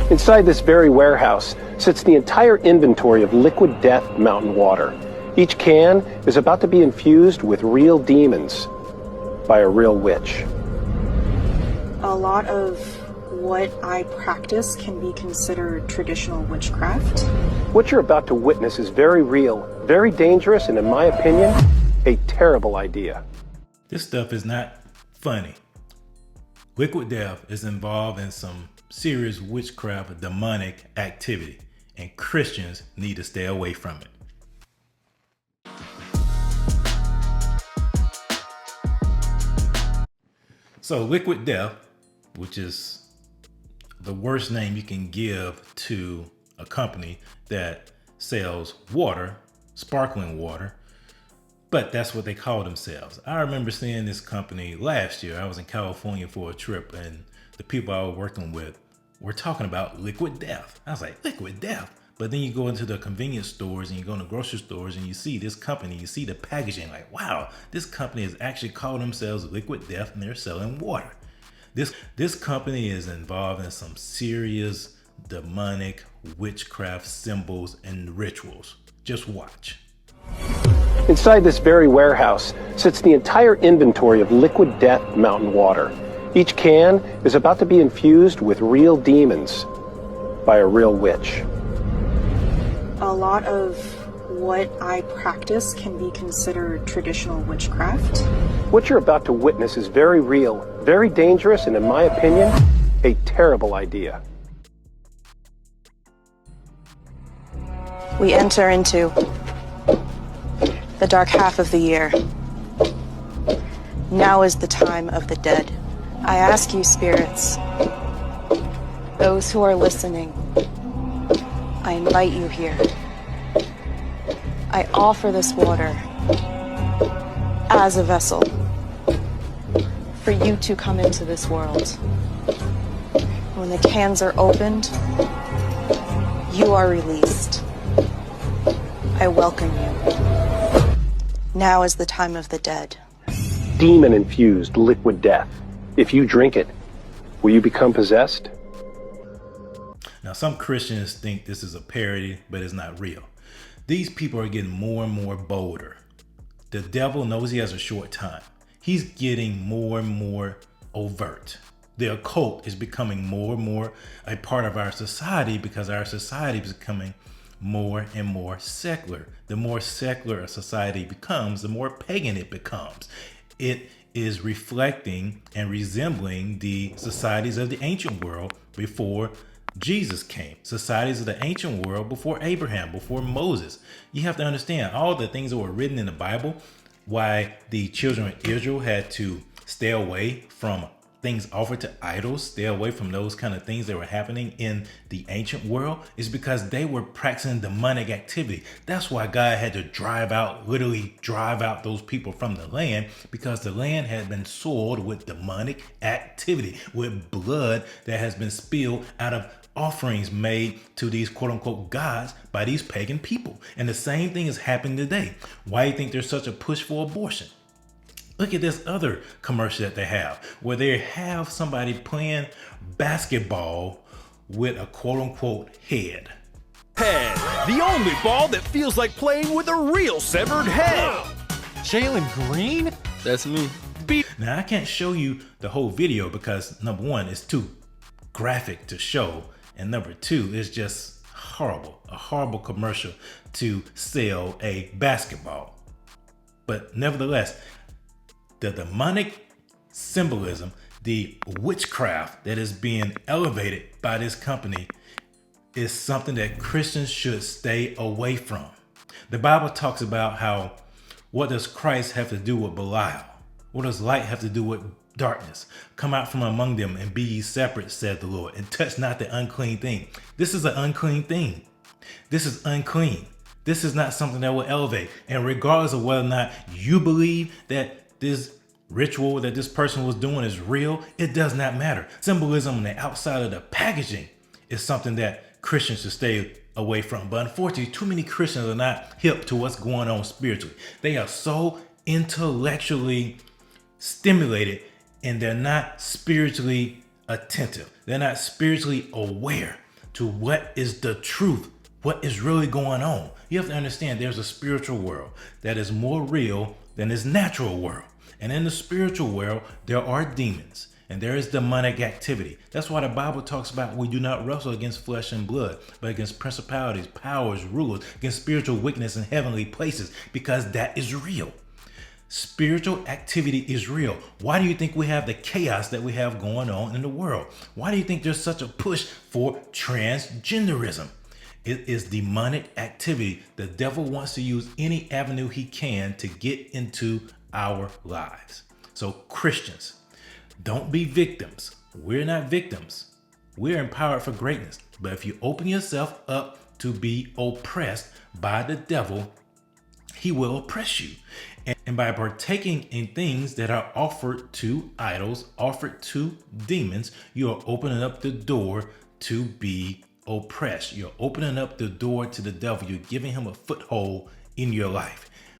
Inside this very warehouse sits the entire inventory of liquid death mountain water. Each can is about to be infused with real demons by a real witch. A lot of what I practice can be considered traditional witchcraft. What you're about to witness is very real, very dangerous, and in my opinion, a terrible idea. This stuff is not funny. Liquid death is involved in some serious witchcraft, demonic activity, and Christians need to stay away from it. So liquid death, which is the worst name you can give to a company that sells water, sparkling water, but that's what they call themselves. I remember seeing this company last year. I was in California for a trip, and the people I was working with were talking about liquid death. I was like, liquid death? But then you go into the convenience stores and you go into grocery stores and you see this company, you see the packaging, like, wow, this company is actually calling themselves Liquid Death and they're selling water. This company is involved in some serious demonic witchcraft symbols and rituals. Just watch. Inside this very warehouse sits the entire inventory of liquid death mountain water. Each can is about to be infused with real demons by a real witch. A lot of what I practice can be considered traditional witchcraft. What you're about to witness is very real, very dangerous, and in my opinion, a terrible idea. We enter into the dark half of the year. Now is the time of the dead. I ask you, spirits, those who are listening, I invite you here. I offer this water as a vessel for you to come into this world. When the cans are opened, you are released. I welcome you. Now is the time of the dead. Demon-infused liquid death. If you drink it, will you become possessed? Now, some Christians think this is a parody, but it's not real. These people are getting more and more bolder. The devil knows he has a short time. He's getting more and more overt. The occult is becoming more and more a part of our society because our society is becoming more and more secular. The more secular a society becomes, the more pagan it becomes. It is reflecting and resembling the societies of the ancient world before Jesus came. Societies of the ancient world before Abraham, before Moses. You have to understand all the things that were written in the Bible, why the children of Israel had to stay away from things offered to idols, stay away from those kind of things that were happening in the ancient world, is because they were practicing demonic activity. That's why God had to literally drive out those people from the land, because the land had been soiled with demonic activity, with blood that has been spilled out of offerings made to these quote unquote gods by these pagan people. And the same thing is happening today. Why do you think there's such a push for abortion? Look at this other commercial that they have, where they have somebody playing basketball with a quote unquote head. Head, the only ball that feels like playing with a real severed head. Jalen Green? That's me. Now, I can't show you the whole video because number one, it's too graphic to show. And number two, it's just horrible, a horrible commercial to sell a basketball. But nevertheless, the demonic symbolism, the witchcraft that is being elevated by this company is something that Christians should stay away from. The Bible talks about how, what does Christ have to do with Belial? What does light have to do with darkness? Come out from among them and be ye separate, said the Lord, and touch not the unclean thing. This is an unclean thing. This is unclean. This is not something that will elevate. And regardless of whether or not you believe that this ritual that this person was doing is real, it does not matter. Symbolism on the outside of the packaging is something that Christians should stay away from. But unfortunately, too many Christians are not hip to what's going on spiritually. They are so intellectually stimulated and they're not spiritually attentive. They're not spiritually aware. to what is the truth, what is really going on. You have to understand there's a spiritual world that is more real than this natural world. And in the spiritual world, there are demons and there is demonic activity. That's why the Bible talks about we do not wrestle against flesh and blood, but against principalities, powers, rulers, against spiritual wickedness in heavenly places, because that is real. Spiritual activity is real. Why do you think we have the chaos that we have going on in the world? Why do you think there's such a push for transgenderism? It is demonic activity. The devil wants to use any avenue he can to get into our lives. So Christians, don't be victims. We're not victims. We're empowered for greatness. But if you open yourself up to be oppressed by the devil, he will oppress you. And by partaking in things that are offered to idols, offered to demons, you are opening up the door to be oppressed. You're opening up the door to the devil. You're giving him a foothold in your life.